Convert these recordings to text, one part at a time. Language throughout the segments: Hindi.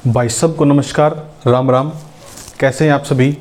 भाई सबको नमस्कार, राम राम। कैसे हैं आप सभी।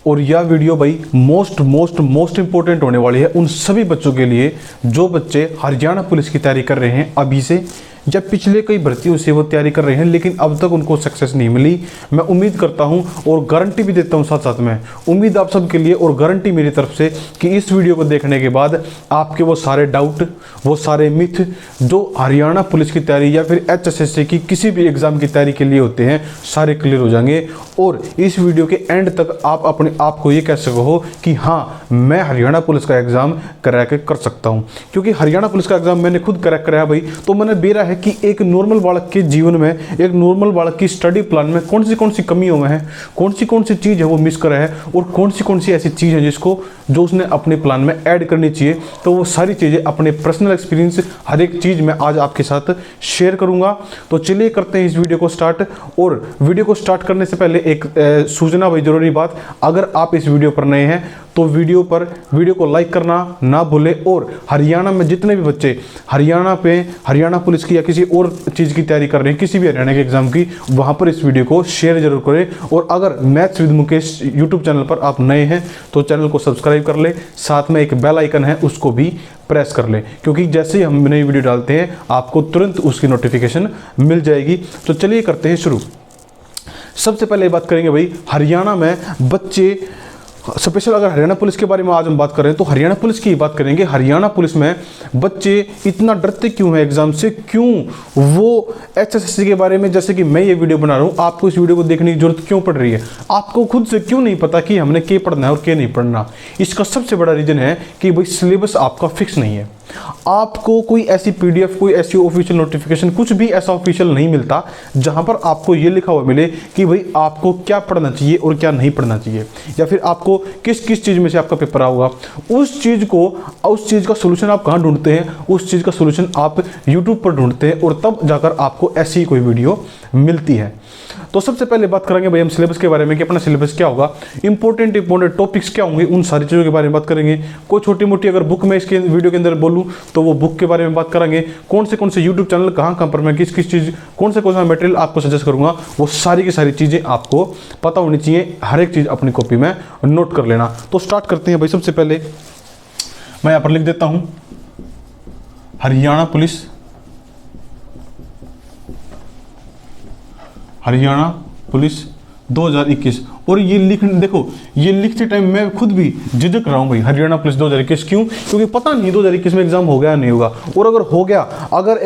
और यह वीडियो भाई मोस्ट इम्पोर्टेंट होने वाली है उन सभी बच्चों के लिए जो बच्चे हरियाणा पुलिस की तैयारी कर रहे हैं अभी से, या पिछले कई भर्तियों से वो तैयारी कर रहे हैं लेकिन अब तक उनको सक्सेस नहीं मिली। मैं उम्मीद करता हूं और गारंटी भी देता हूं साथ साथ में, उम्मीद आप सब के लिए और गारंटी मेरी तरफ से कि इस वीडियो को देखने के बाद आपके वो सारे डाउट, वो सारे मिथ जो हरियाणा पुलिस की तैयारी या फिर HSSC की किसी भी एग्ज़ाम की तैयारी के लिए होते हैं, सारे क्लियर हो जाएंगे। और इस वीडियो के एंड तक आप अपने आप को ये कह सको कि हाँ, मैं हरियाणा पुलिस का एग्ज़ाम क्रैक कर सकता हूँ, क्योंकि हरियाणा पुलिस का एग्ज़ाम मैंने खुद क्रैक कराया भाई। तो मैंने बेरा है कि एक नॉर्मल बालक के जीवन में, एक नॉर्मल बालक की स्टडी प्लान में कौन सी कमियों में है, कौन सी चीज़ है वो मिस कर रहा है, और कौन सी ऐसी चीज़ है जो उसने अपने प्लान में ऐड करनी चाहिए। तो वो सारी चीज़ें अपने पर्सनल एक्सपीरियंस हर एक चीज़ में आज आपके साथ शेयर करूँगा। तो चलिए करते हैं इस वीडियो को स्टार्ट। और वीडियो को स्टार्ट करने से पहले एक सूचना भाई, ज़रूरी बात, अगर आप इस वीडियो पर नए हैं तो वीडियो को लाइक करना ना भूलें। और हरियाणा में जितने भी बच्चे हरियाणा पुलिस की या किसी और चीज़ की तैयारी कर रहे हैं, किसी भी हरियाणा के एग्जाम की, वहाँ पर इस वीडियो को शेयर जरूर करें। और अगर maths with Mukesh YouTube channel पर आप नए हैं तो चैनल को सब्सक्राइब कर लें, साथ में एक बेल आइकन है उसको भी प्रेस कर लें, क्योंकि जैसे ही हम नई वीडियो डालते हैं आपको तुरंत उसकी नोटिफिकेशन मिल जाएगी। तो चलिए करते हैं शुरू। सबसे पहले बात करेंगे भाई हरियाणा में बच्चे, स्पेशल अगर हरियाणा पुलिस के बारे में आज हम बात कर रहे हैं तो हरियाणा पुलिस की बात करेंगे। हरियाणा पुलिस में बच्चे इतना डरते क्यों हैं एग्जाम से, क्यों वो HSSC के बारे में, जैसे कि मैं ये वीडियो बना रहा हूँ, आपको इस वीडियो को देखने की जरूरत क्यों पड़ रही है, आपको खुद से क्यों नहीं पता कि हमने क्या पढ़ना है और क्या नहीं पढ़ना। इसका सबसे बड़ा रीजन है कि भाई सिलेबस आपका फिक्स नहीं है। आपको कोई ऐसी PDF, कोई ऐसी ऑफिशियल नोटिफिकेशन, कुछ भी ऐसा ऑफिशियल नहीं मिलता जहां पर आपको ये लिखा हुआ मिले कि भाई आपको क्या पढ़ना चाहिए और क्या नहीं पढ़ना चाहिए, या फिर आपको किस चीज़ में से आपका पेपर आऊगा। उस चीज़ का सोल्यूशन आप कहाँ ढूंढते हैं, उस चीज़ का सोल्यूशन आप YouTube पर ढूंढते हैं, और तब जाकर आपको ऐसी कोई वीडियो मिलती है। तो सबसे पहले बात करेंगे भाई हम सिलेबस के बारे में कि अपना सिलेबस क्या होगा, इंपॉर्टेंट टॉपिक्स क्या होंगे, उन सारी चीज़ों के बारे में बात करेंगे। कोई छोटी मोटी अगर बुक में इसके वीडियो के अंदर बोलूँ तो वो बुक के बारे में बात करेंगे। कौन से यूट्यूब चैनल कहाँ पर मैं किस चीज़, कौन सा मटेरियल आपको सजेस्ट करूँगा, वो सारी की सारी चीज़ें आपको पता होनी चाहिए। हर एक चीज़ अपनी कॉपी में नोट कर लेना। तो स्टार्ट करते हैं भाई। सबसे पहले मैं यहाँ पर लिख देता हूँ हरियाणा पुलिस 2021। और ये लिखते टाइम मैं खुद भी झिझक रहा हूँ भाई, हरियाणा पुलिस 2021 क्यों, क्योंकि पता नहीं 2021 में एग्जाम हो गया या नहीं होगा। और अगर हो गया, अगर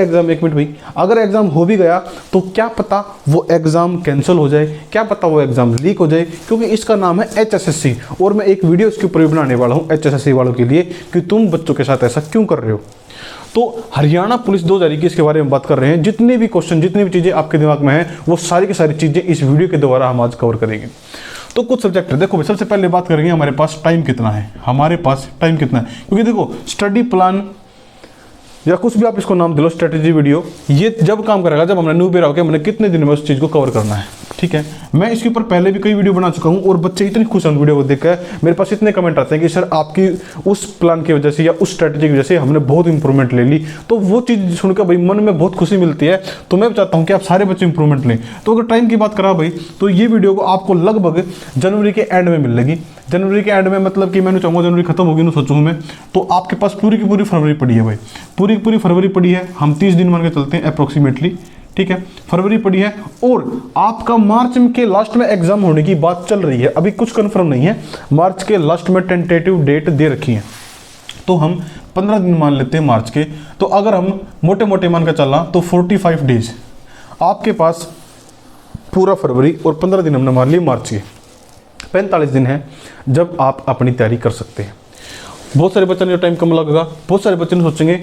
एग्जाम हो भी गया तो क्या पता वो एग्जाम कैंसिल हो जाए, क्या पता वो एग्जाम लीक हो जाए, क्योंकि इसका नाम है HSSC। और मैं एक वीडियो इसके ऊपर बनाने वाला हूँ HSSC वालों के लिए कि तुम बच्चों के साथ ऐसा क्यों कर रहे हो। तो हरियाणा पुलिस 2021 के बारे में बात कर रहे हैं। जितने भी क्वेश्चन, जितनी भी चीज़ें आपके दिमाग में हैं, वो सारी की सारी चीज़ें इस वीडियो के द्वारा हम आज कवर करेंगे। तो कुछ सब्जेक्ट देखो भाई, सबसे पहले बात करेंगे हमारे पास टाइम कितना है, क्योंकि देखो स्टडी प्लान या कुछ भी आप इसको नाम दे लो, स्ट्रेटेजी वीडियो, ये जब काम करेगा जब हमने न्यू पेरा होकर हमने कितने दिन में उस चीज़ को कवर करना है। ठीक है, मैं इसके ऊपर पहले भी कई वीडियो बना चुका हूँ और बच्चे इतने खुश हैं वीडियो को देखकर, मेरे पास इतने कमेंट आते हैं कि सर आपकी उस प्लान की वजह से या उस स्ट्रेटेजी की वजह से हमने बहुत इंप्रूवमेंट ले ली। तो वो चीज़ सुनकर भाई मन में बहुत खुशी मिलती है। तो मैं चाहता हूँ कि आप सारे बच्चे इंप्रूवमेंट लें। तो अगर टाइम की बात करा भाई तो ये वीडियो को आपको लगभग जनवरी के एंड में मिलेगी। जनवरी के एंड में मतलब कि मैंने चाहूँगा जनवरी खत्म होगी ना सोचूँ मैं, तो आपके पास पूरी की पूरी फरवरी पड़ी है भाई, पूरी की पूरी फरवरी पड़ी है। हम 30 दिन मान के चलते हैं अप्रोक्सीमेटली, ठीक है, फरवरी पड़ी है। और आपका मार्च के लास्ट में एग्जाम होने की बात चल रही है, अभी कुछ कंफर्म नहीं है, मार्च के लास्ट में टेंटेटिव डेट दे रखी है। तो हम 15 दिन मान लेते हैं मार्च के। तो अगर हम मोटे मोटे मान कर चलना तो 45 डेज आपके पास पूरा फरवरी, और 15 दिन हमने मान लिए मार्च के, 45 दिन है जब आप अपनी तैयारी कर सकते हैं। बहुत सारे बच्चों ने टाइम कम लगेगा, बहुत सारे बच्चे सोचेंगे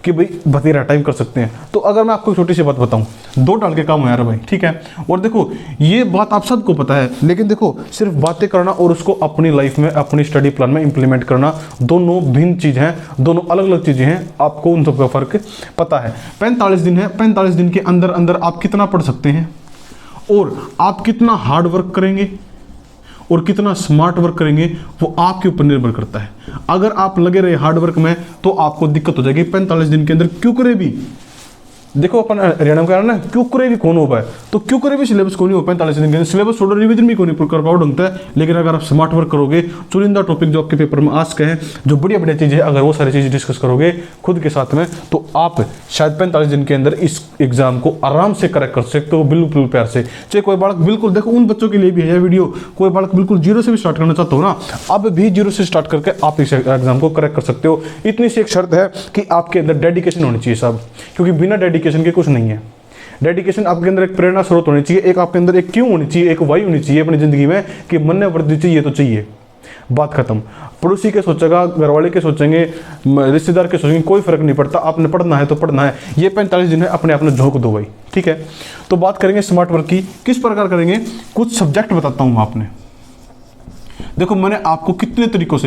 कि भाई बतेरा टाइम कर सकते हैं। तो अगर मैं आपको छोटी सी बात बताऊं, 2 डाल के काम हो यार भाई, ठीक है। और देखो ये बात आप सबको पता है, लेकिन देखो सिर्फ बातें करना और उसको अपनी लाइफ में, अपनी स्टडी प्लान में इंप्लीमेंट करना, दोनों भिन्न चीज़ हैं, दोनों अलग अलग चीज़ें हैं, आपको उन सबका फ़र्क पता है। 45 दिन है, 45 दिन के अंदर अंदर आप कितना पढ़ सकते हैं और आप कितना हार्ड वर्क करेंगे और कितना स्मार्ट वर्क करेंगे वो आपके ऊपर निर्भर करता है। अगर आप लगे रहे हार्ड वर्क में तो आपको दिक्कत हो जाएगी। 45 दिन के अंदर क्यों करे भी देखो अपन हरियाणा का ना क्यों भी कौन हो पाए, तो क्यों भी सिलेबस को नहीं हो पाए 45 दिन के अंदर, सिलेबस थोड़ा रिवीजन भी कौन कर पाओ ढंगता है। लेकिन अगर आप स्मार्ट वर्क करोगे, चुनिंदा टॉपिक जो आपके पेपर में आस्क है, जो बढ़िया बढ़िया चीज़ें, अगर वो सारी चीज़ें डिस्कस करोगे खुद के साथ में, तो आप शायद 45 दिन के अंदर इस एग्जाम को आराम से करेक्ट कर सकते हो, बिल्कुल प्यार से। चाहे कोई बालक, बिल्कुल देखो उन बच्चों के लिए भी है यह वीडियो, कोई बालक बिल्कुल जीरो से भी स्टार्ट करना चाहते हो ना, अब भी जीरो से स्टार्ट करके आप इस एग्जाम को करेक्ट कर सकते हो। इतनी सी एक शर्त है कि आपके अंदर डेडिकेशन होनी चाहिए साहब, क्योंकि बिना डेडिकेशन के कुछ नहीं है। डेडिकेशन आपके अंदर एक प्रेरणा स्रोत होनी चाहिए, एक आपके अंदर एक क्यों होनी चाहिए, एक वाई होनी चाहिए अपनी जिंदगी में कि मन ने वृद्धि चाहिए तो चाहिए, बात खत्म। पड़ोसी के सोचेगा, घर वाले के सोचेंगे, रिश्तेदार के सोचेंगे, कोई फर्क नहीं पड़ता, आपने पढ़ना है तो पढ़ना है। ये 45 दिन है, अपने आप में झोंक दो भाई, ठीक है। तो बात करेंगे स्मार्ट वर्क की, किस प्रकार करेंगे, कुछ सब्जेक्ट बताता हूँ मैं आपने। देखो मैंने आपको कितने तरीकों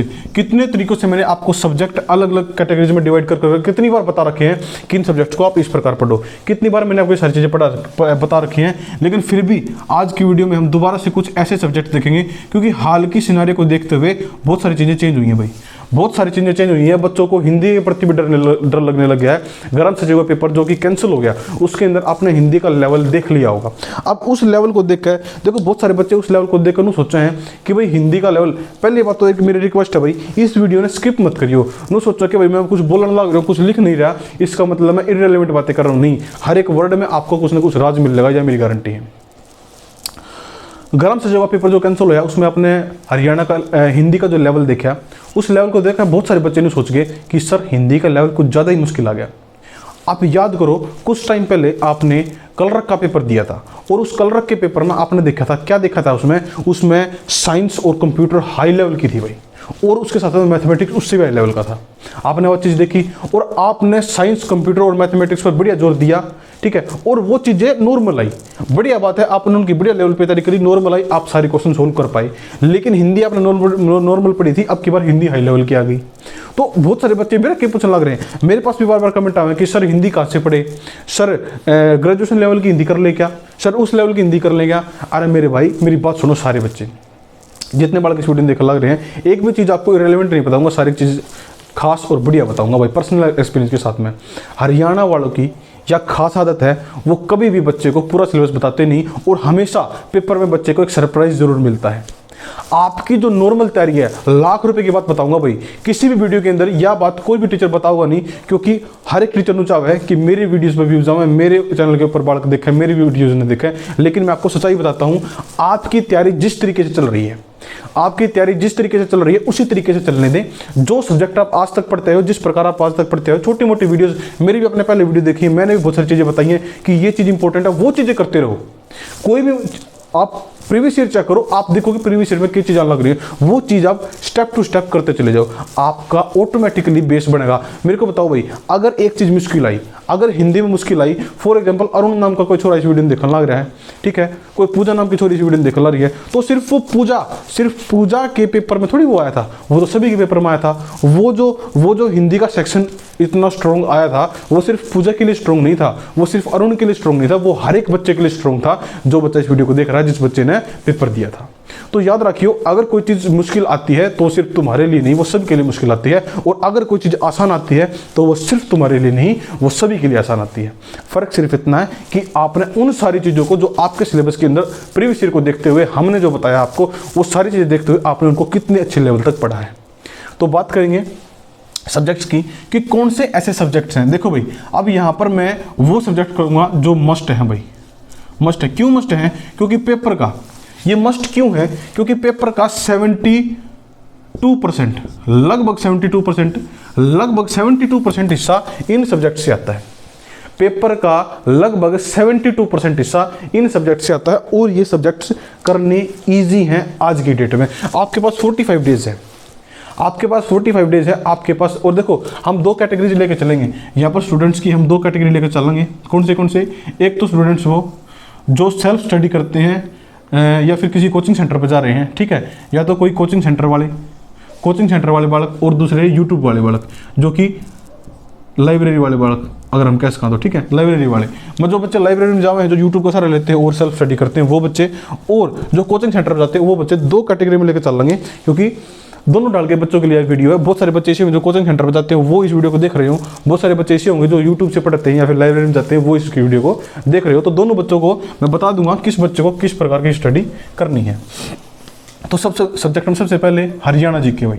से मैंने आपको सब्जेक्ट अलग अलग कैटेगरीज में डिवाइड कर कितनी बार बता रखे हैं कि इन सब्जेक्ट्स को आप इस प्रकार पढ़ो, कितनी बार मैंने आपको ये सारी चीज़ें बता रखी हैं। लेकिन फिर भी आज की वीडियो में हम दोबारा से कुछ ऐसे सब्जेक्ट देखेंगे, क्योंकि हाल की सिनारियो को देखते हुए बहुत सारी चीज़ें चेंज हुई हैं भाई, बहुत सारी चीज़ें चेंज हुई हैं। बच्चों को हिंदी के प्रति भी डर लगने लग गया है। ग्राम सचिव का पेपर जो कि कैंसिल हो गया, उसके अंदर आपने हिंदी का लेवल देख लिया होगा। अब उस लेवल को देख कर देखो, बहुत सारे बच्चे उस लेवल को देख कर सोचा है कि भाई हिंदी का लेवल, पहली बात तो एक मेरी रिक्वेस्ट है भाई, इस वीडियो ने स्किप मत करियो। नो सोचो कि भाई मैं कुछ बोलने लग रहा हूँ, कुछ लिख नहीं रहा, इसका मतलब मैं इररिलेवेंट बातें कर रहा हूँ, नहीं। हर एक वर्ड में आपको कुछ ना कुछ राज मिलेगा, यह मेरी गारंटी है। ग्राम सचिव का पेपर जो कैंसिल हुआ, उसमें आपने हरियाणा का हिंदी का जो लेवल देखा, उस लेवल को देखा बहुत सारे बच्चे ने सोच गए कि सर हिंदी का लेवल कुछ ज़्यादा ही मुश्किल आ गया। आप याद करो, कुछ टाइम पहले आपने कलरक का पेपर दिया था, और उस कलरक के पेपर में आपने देखा था, क्या देखा था उसमें साइंस और कंप्यूटर हाई लेवल की थी भाई, और उसके साथ में मैथमेटिक्स उससे भी हाई लेवल का था। आपने वो चीज़ देखी और आपने साइंस, कंप्यूटर और मैथमेटिक्स पर बढ़िया जोर दिया, ठीक है, और वो चीज़ें नॉर्मल आई, बढ़िया बात है, आपने उनकी बढ़िया लेवल पे तैयारी करी, नॉर्मल आई, आप सारे क्वेश्चन सोल्व कर पाए। लेकिन हिंदी आपने नॉर्मल पढ़ी थी, अब की बार हिंदी हाई लेवल की आ गई। तो बहुत सारे बच्चे मेरा क्या पूछने लग रहे हैं, मेरे पास भी बार बार कमेंट आए कि सर हिंदी कहाँ से पढ़े, सर ग्रेजुएशन लेवल की हिंदी कर ले क्या, सर उस लेवल की हिंदी कर ले क्या। अरे मेरे भाई मेरी बात सुनो, सारे बच्चे जितने बार की स्टूडेंट देखने लग रहे हैं, एक भी चीज़ आपको इरेलेवेंट नहीं बताऊंगा, सारी चीज़ खास और बढ़िया बताऊंगा भाई, पर्सनल एक्सपीरियंस के साथ में। हरियाणा वालों की या खास आदत है, वो कभी भी बच्चे को पूरा सिलेबस बताते नहीं, और हमेशा पेपर में बच्चे को एक सरप्राइज जरूर मिलता है। आपकी जो नॉर्मल तैयारी है, लाख रुपए की बात बताऊंगा भाई, किसी भी वीडियो के अंदर यह बात कोई भी टीचर बताऊंगा नहीं, क्योंकि हर एक टीचर चाह है कि मेरी वीडियोस में व्यूज आए, मेरे चैनल के ऊपर बालक देखे, मेरी वीडियोज ने देखे। लेकिन मैं आपको सच्चाई बताता हूं, आपकी तैयारी जिस तरीके से चल रही है, आपकी तैयारी जिस तरीके से चल रही है उसी तरीके से चलने दें। जो सब्जेक्ट आप आज तक पढ़ते हो, जिस प्रकार आप आज तक पढ़ते हो, छोटी मोटी वीडियोस, मेरी भी अपने पहले वीडियो देखी है, मैंने भी बहुत सारी चीजें बताई हैं कि ये चीज इंपॉर्टेंट है, वो चीजें करते रहो। कोई भी आप प्रीवियस ईयर चेक करो, आप देखोगे प्रीवियस ईयर में क्या चीज़ लग रही है, वो चीज़ आप स्टेप टू स्टेप करते चले जाओ, आपका ऑटोमेटिकली बेस बनेगा। मेरे को बताओ भाई, अगर एक चीज़ मुश्किल आई, अगर हिंदी में मुश्किल आई, फॉर एग्जांपल अरुण नाम का कोई छोरा इस वीडियो में देखने लग रहा है, ठीक है, कोई पूजा नाम की छोरी इस वीडियो में देखने लग रही है, तो सिर्फ पूजा के पेपर में थोड़ी वो आया था, वो तो सभी के पेपर में आया था। वो जो हिंदी का सेक्शन इतना स्ट्रॉन्ग आया था, वो सिर्फ पूजा के लिए स्ट्रॉन्ग नहीं था, वो सिर्फ अरुण के लिए स्ट्रॉन्ग नहीं था, वो हर एक बच्चे के लिए स्ट्रॉन्ग था, जो बच्चा इस वीडियो को देख रहा है, जिस बच्चे ने पेपर दिया था। तो याद रखियो, अगर कोई चीज़ मुश्किल आती है तो सिर्फ तुम्हारे लिए नहीं, वो सभी के लिए मुश्किल आती है, और अगर कोई चीज़ आसान आती है तो वो सिर्फ तुम्हारे लिए नहीं, वो सभी के लिए आसान आती है। फर्क सिर्फ इतना है कि आपने उन सारी चीज़ों को जो आपके सिलेबस के अंदर प्रीवियस ईयर को देखते हुए हमने जो बताया आपको, वो सारी चीज़ें देखते हुए आपने उनको कितने अच्छे लेवल तक पढ़ा है। तो बात करेंगे सब्जेक्ट्स की कि कौन से ऐसे सब्जेक्ट्स हैं। देखो भाई, अब यहाँ पर मैं वो सब्जेक्ट करूँगा जो मस्ट है भाई, मस्ट है। क्यों मस्ट है? क्योंकि पेपर का ये मस्ट क्यों है? क्योंकि पेपर का 72%, लगभग 72% हिस्सा इन सब्जेक्ट से आता है। पेपर का लगभग 72% हिस्सा इन सब्जेक्ट से आता है, और ये सब्जेक्ट्स करने इजी हैं आज की डेट में। आपके पास 45 डेज है, आपके पास 45 डेज है आपके पास। और देखो, हम दो कैटेगरीज लेकर चलेंगे यहाँ पर, स्टूडेंट्स की हम दो कैटेगरी लेकर चलेंगे। कौन से? एक तो स्टूडेंट्स वो जो सेल्फ स्टडी करते हैं या फिर किसी कोचिंग सेंटर पर जा रहे हैं, ठीक है, या तो कोई कोचिंग सेंटर वाले बालक, और दूसरे यूट्यूब वाले बालक, जो कि लाइब्रेरी वाले बालक, अगर हम कह सकें तो, ठीक है, लाइब्रेरी वाले। मतलब जो बच्चे लाइब्रेरी में जाए हैं, जो यूट्यूब का सहारा लेते हैं और सेल्फ स्टडी करते हैं वो बच्चे, और जो कोचिंग सेंटर पर जाते हैं वो बच्चे, दो कैटेगरी में लेकर चल लेंगे, क्योंकि दोनों डाल के बच्चों के लिए वीडियो है। बहुत सारे बच्चे ऐसे जो कोचिंग सेंटर पर जाते हैं वो इस वीडियो को देख रहे हो, बहुत सारे बच्चे ऐसे होंगे जो यूट्यूब से पढ़ते हैं या फिर लाइब्रेरी में जाते हैं वो इसकी वीडियो को देख रहे हो। तो दोनों बच्चों को मैं बता दूंगा किस बच्चे को किस प्रकार की स्टडी करनी है। तो सबसे सब्जेक्ट में सबसे पहले हरियाणा जीके भाई,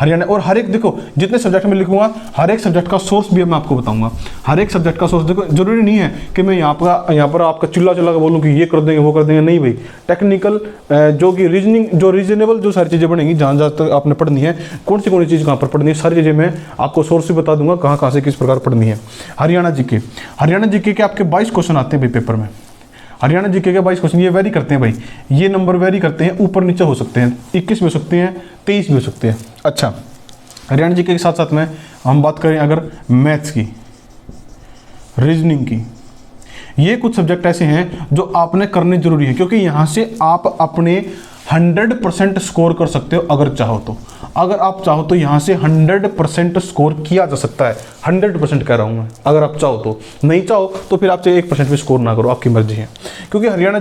हरियाणा। और हर एक, देखो जितने सब्जेक्ट में लिखूंगा हर एक सब्जेक्ट का सोर्स भी मैं आपको बताऊंगा। हर एक सब्जेक्ट का सोर्स, देखो जरूरी नहीं है कि मैं यहाँ पर आपका चिल्ला चिल्ला बोलूँ कि ये कर देंगे वो कर देंगे, नहीं भाई। टेक्निकल जो कि रीजनिंग, जो रीजनेबल जो सारी चीज़ें बनेंगी, जहाँ जहाँ तक आपने पढ़नी है, कौन सी चीज़ कहाँ पर पढ़नी है, सारी चीज़ें मैं आपको सोर्स भी बता दूंगा कहाँ से किस प्रकार पढ़नी है। हरियाणा जीके, हरियाणा जीके के आपके 22 क्वेश्चन आते हैं भाई पेपर में। हरियाणा जीके के 22 क्वेश्चन, ये वेरी करते हैं भाई, ये नंबर वेरी करते हैं, ऊपर नीचे हो सकते हैं, 21 भी हो सकते हैं, 23 भी हो सकते हैं। अच्छा, हरियाणा जीके के साथ साथ में हम बात करें अगर मैथ्स की, रीजनिंग की, ये कुछ सब्जेक्ट ऐसे हैं जो आपने करने जरूरी है, क्योंकि यहाँ से आप अपने 100% स्कोर कर सकते हो अगर चाहो तो। अगर आप चाहो तो यहाँ से 100% स्कोर किया जा सकता है। 100% कह रहा हूँ मैं, अगर आप चाहो तो। नहीं चाहो तो फिर आप चाहे 1% भी स्कोर ना करो, आपकी मर्जी है। क्योंकि हरियाणा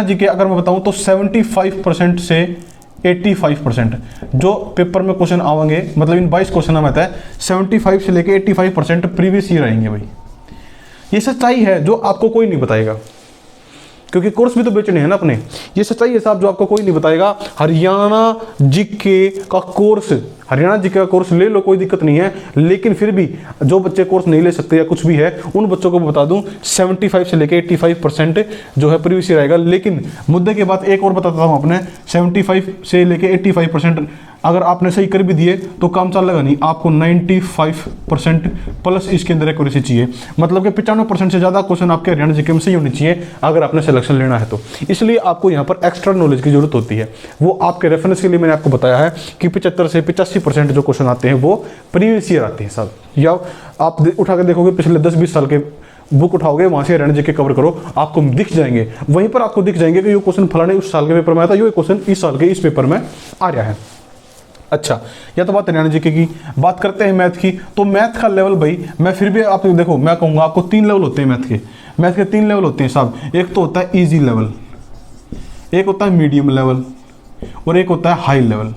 जीके अगर मैं बताऊँ तो 75% से 85% जो पेपर में क्वेश्चन आएंगे, मतलब इन 22 क्वेश्चन में आता है 75 से लेके 85% प्रीवियस ईयर आएंगे भाई। ये सच्चाई है जो आपको कोई नहीं बताएगा, क्योंकि कोर्स भी तो बेचने हैं ना अपने। ये सच्चाई है साहब जो आपको कोई नहीं बताएगा। हरियाणा जीके का कोर्स, हरियाणा जीके का कोर्स ले लो, कोई दिक्कत नहीं है। लेकिन फिर भी जो बच्चे कोर्स नहीं ले सकते या कुछ भी है, उन बच्चों को बता दूं 75 से लेके 85% जो है प्रीवियस ईयर आएगा। लेकिन मुद्दे के बाद एक और बताता हूं अपने, 75 से लेके 85% अगर आपने सही कर भी दिए तो काम चलेगा नहीं, आपको 95% प्लस इसके अंदर एक्यूरेसी चाहिए। मतलब कि 95% से ज़्यादा क्वेश्चन आपके हरियाणा जीके में सही होने चाहिए अगर आपने सिलेक्शन लेना है तो। इसलिए आपको यहाँ पर एक्स्ट्रा नॉलेज की जरूरत होती है। वो आपके रेफरेंस के लिए मैंने आपको बताया है कि 75 से 85% जो क्वेश्चन आते हैं वो प्रीवियस ईयर आते हैं साहब। या आप उठा के देखोगे पिछले 10-20 साल के बुक उठाओगे, वहाँ से हरियाणा जीके कवर करो, आपको दिख जाएंगे। वहीं पर आपको दिख जाएंगे कि ये क्वेश्चन फलाने उस साल के पेपर में आया था, ये क्वेश्चन इस साल के इस पेपर में आ रहा है। अच्छा, यह तो बात हरियाणा जीके की। बात करते हैं मैथ की। तो मैथ का लेवल भाई, मैं फिर भी आप देखो, मैं कहूँगा आपको 3 लेवल होते हैं मैथ के। मैथ के 3 लेवल होते हैं साहब। एक तो होता है ईजी लेवल, एक होता है मीडियम लेवल, और एक होता है हाई लेवल।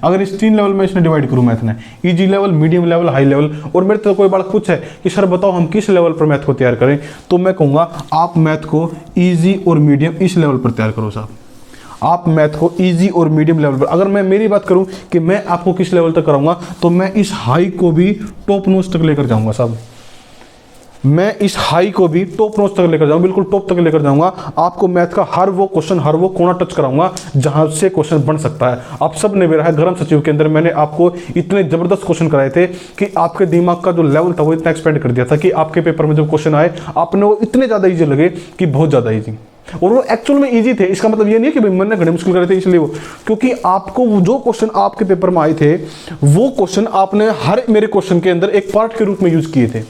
अगर इस 3 लेवल में इसने डिवाइड करूँ मैथ ने, easy level, medium level, high level. और मेरे तो कोई बात पूछे कि सर बताओ हम किस लेवल पर मैथ को तैयार करें, तो मैं कहूँगा आप मैथ को ईजी और मीडियम इस लेवल पर तैयार करो साहब। आप मैथ को इजी और मीडियम लेवल पर। अगर मैं मेरी बात करूं कि मैं आपको किस लेवल तक कराऊंगा, तो मैं इस हाई को भी टॉप नोच तक लेकर जाऊंगा साहब। मैं इस हाई को भी टॉप नोच तक लेकर जाऊंगा, बिल्कुल टॉप तक लेकर जाऊंगा। आपको मैथ का हर वो क्वेश्चन, हर वो कोना टच कराऊंगा जहां से क्वेश्चन बन सकता है। आप सब ने मेरा है गर्म सचिव के अंदर मैंने आपको इतने जबरदस्त क्वेश्चन कराए थे कि आपके दिमाग का जो लेवल था वो इतना एक्सपेंड कर दिया था कि आपके पेपर में जो क्वेश्चन आए आपने वो इतने ज्यादा ईजी लगे कि बहुत ज्यादा ईजी। और वो एक्चुअल में इजी थे। इसका मतलब ये नहीं है कि भाई मैंने घड़े मुश्किल करे थे इसलिए वो, क्योंकि आपको वो जो क्वेश्चन आपके पेपर में आए थे वो क्वेश्चन आपने हर मेरे क्वेश्चन के अंदर एक पार्ट के रूप में यूज किए थे।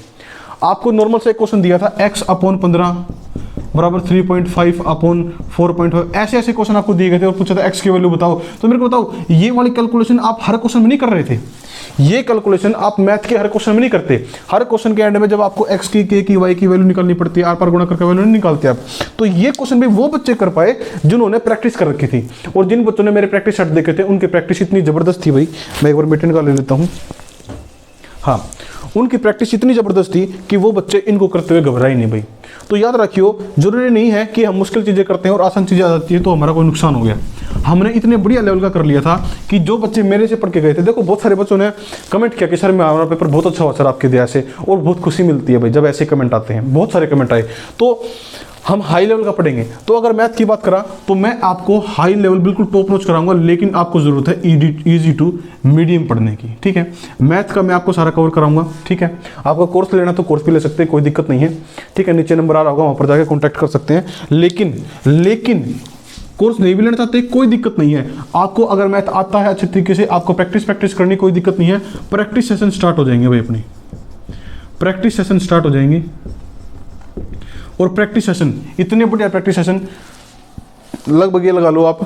आपको नॉर्मल से एक क्वेश्चन दिया था x/15 बराबर 3.5/4.5, ऐसे ऐसे क्वेश्चन आपको दिए गए थे और पूछा था x की वैल्यू बताओ। तो मेरे को बताओ, ये वाली कैलकुलेशन आप हर क्वेश्चन में नहीं कर रहे थे। ये कैलकुलेशन आप मैथ के हर क्वेश्चन में नहीं करते। हर क्वेश्चन के एंड में जब आपको x की, k की, y की वैल्यू निकालनी पड़ती है, आर पार गुणा करके वैल्यू नहीं निकालते आप। तो ये क्वेश्चन भी वो बच्चे कर पाए जिन्होंने प्रैक्टिस कर रखी थी। और जिन बच्चों ने मेरे प्रैक्टिस सेट देखे थे उनकी प्रैक्टिस इतनी जबरदस्त थी भाई, मैं एक बार मेटेन का ले लेता हूँ। हाँ, उनकी प्रैक्टिस इतनी ज़बरदस्त थी कि वो बच्चे इनको करते हुए घबराए नहीं भाई। तो याद रखियो, जरूरी नहीं है कि हम मुश्किल चीज़ें करते हैं और आसान चीज़ें आ जाती है तो हमारा कोई नुकसान हो गया। हमने इतने बढ़िया लेवल का कर लिया था कि जो बच्चे मेरे से पढ़ के गए थे, देखो बहुत सारे बच्चों ने कमेंट किया कि सर मैं हमारा पेपर बहुत अच्छा हुआ सर आपकी दया से, और बहुत खुशी मिलती है भाई जब ऐसे कमेंट आते हैं। बहुत सारे कमेंट आए। तो हम हाई लेवल का पढ़ेंगे। तो अगर मैथ की बात करा तो मैं आपको हाई लेवल बिल्कुल टॉप नॉच कराऊंगा, लेकिन आपको जरूरत है इजी टू मीडियम पढ़ने की। ठीक है, मैथ का मैं आपको सारा कवर कराऊंगा। ठीक है, आपका कोर्स लेना तो कोर्स भी ले सकते हैं, कोई दिक्कत नहीं है। ठीक है, नीचे नंबर आ रहा होगा, वहाँ पर जाकर कॉन्टैक्ट कर सकते हैं। लेकिन कोर्स नहीं भी लेना चाहते कोई दिक्कत नहीं है। आपको अगर मैथ आता है अच्छे तरीके से, आपको प्रैक्टिस करनी, कोई दिक्कत नहीं है। प्रैक्टिस सेशन स्टार्ट हो जाएंगे भाई, अपनी प्रैक्टिस सेशन स्टार्ट हो जाएंगे। और प्रैक्टिस सेशन इतने बढ़िया प्रैक्टिस सेशन, लगभग ये लगा लो आप,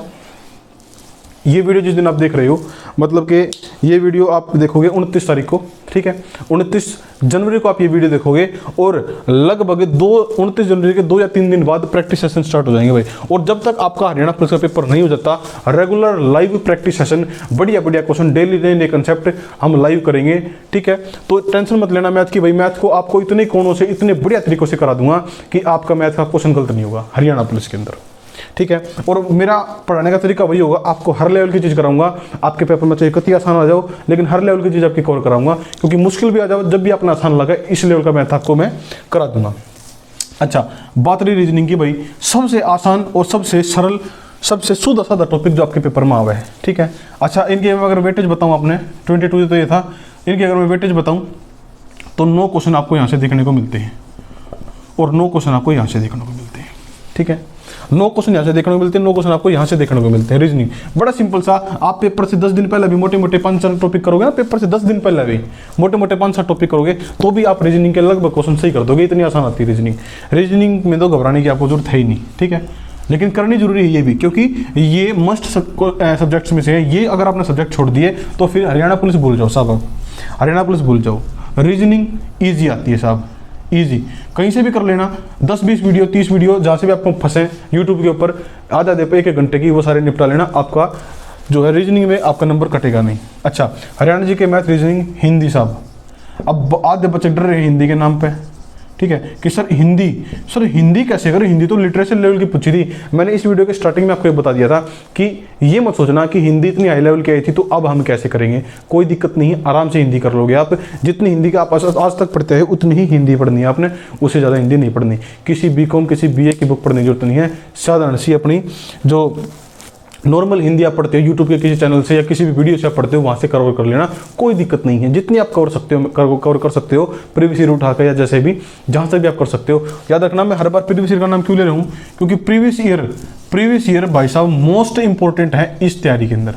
ये वीडियो जिस दिन आप देख रहे हो मतलब कि ये वीडियो आप देखोगे 29 तारीख को, ठीक है, 29 जनवरी को आप ये वीडियो देखोगे और लगभग 29 जनवरी के 2 या 3 दिन बाद प्रैक्टिस सेशन स्टार्ट हो जाएंगे भाई। और जब तक आपका हरियाणा पुलिस का पेपर नहीं हो जाता, रेगुलर लाइव प्रैक्टिस सेशन, बढ़िया बढ़िया क्वेश्चन, डेली नए नए कंसेप्ट हम लाइव करेंगे, ठीक है। तो टेंशन मत लेना मैथ की भाई, मैथ को आपको इतने कोणों से, इतने बढ़िया तरीकों से करा दूंगा कि आपका मैथ का क्वेश्चन गलत नहीं होगा हरियाणा पुलिस के अंदर, ठीक है। और मेरा पढ़ाने का तरीका वही होगा, आपको हर लेवल की चीज़ कराऊंगा। आपके पेपर में चाहे कितनी आसान आ जाओ, लेकिन हर लेवल की चीज़ आपकी कवर कराऊंगा, क्योंकि मुश्किल भी आ जाओ, जब भी अपना आसान लगा, इस लेवल का मैथ आपको मैं करा दूंगा। अच्छा, बात रही रीजनिंग की भाई, सबसे आसान और सबसे सरल, सबसे सीधा साधा टॉपिक जो आपके पेपर में आवा है, ठीक है। अच्छा, इनके अगर वेटेज बताऊँ, आपने 22 तो ये था, इनके अगर मैं वेटेज बताऊँ तो 9 क्वेश्चन आपको यहाँ से देखने को मिलते हैं और 9 क्वेश्चन आपको यहाँ से देखने को मिलते हैं, ठीक है। 9 क्वेश्चन यहाँ से देखने को मिलते हैं, 9 क्वेश्चन आपको यहाँ से देखने को मिलते हैं। रीजनिंग बड़ा सिंपल सा, आप पेपर से 10 दिन पहले भी मोटे मोटे 5-4 टॉपिक करोगे ना, पेपर से 10 दिन पहले भी मोटे मोटे 5-7 टॉपिक करोगे तो भी आप रीजनिंग के लगभग क्वेश्चन सही कर दोगे, इतनी आसान आती है रीजनिंग। रीजनिंग में तो घबराने की आपको जरूरत है ही नहीं, ठीक है, लेकिन करनी जरूरी है ये भी, क्योंकि ये मस्ट सब्जेक्ट्स में से है। ये अगर आपने सब्जेक्ट छोड़ दिए तो फिर हरियाणा पुलिस भूल जाओ साहब, हरियाणा पुलिस भूल जाओ। रीजनिंग ईजी आती है साहब, ईजी, कहीं से भी कर लेना। 10-20 वीडियो, 30 वीडियो, जहाँ से भी आपको फंसे यूट्यूब के ऊपर, आधा दे पे 1 घंटे की, वो सारे निपटा लेना। आपका जो है रीजनिंग में आपका नंबर कटेगा नहीं। अच्छा, हरियाणा जी के मैथ, रीजनिंग, हिंदी साहब, अब आधे बच्चे डर रहे हैं हिंदी के नाम पे, ठीक है, कि सर हिंदी कैसे करें, हिंदी तो लिटरेचर लेवल की पूछी थी। मैंने इस वीडियो के स्टार्टिंग में आपको ये बता दिया था कि ये मत सोचना कि हिंदी इतनी हाई लेवल की आई थी तो अब हम कैसे करेंगे, कोई दिक्कत नहीं है, आराम से हिंदी कर लोगे आप। जितनी हिंदी का आप आज तक पढ़ते हैं उतनी ही हिंदी पढ़नी है आपने, उससे ज़्यादा हिंदी नहीं पढ़नी। किसी बीकॉम, किसी बीए की बुक पढ़ने की जरूरत नहीं है, साधारण सी अपनी जो नॉर्मल हिंदी आप पढ़ते हो यूट्यूब के किसी चैनल से या किसी भी वीडियो से आप पढ़ते हो, वहाँ से कवर कर लेना, कोई दिक्कत नहीं है। जितनी आप कवर कर सकते हो प्रीवियस ईयर उठा कर, या जैसे भी जहाँ तक भी आप कर सकते हो। याद रखना, मैं हर बार प्रीवियस ईयर का नाम क्यों ले रहा हूँ, क्योंकि प्रीवियस ईयर भाई साहब मोस्ट इंपॉर्टेंट है इस तैयारी के अंदर।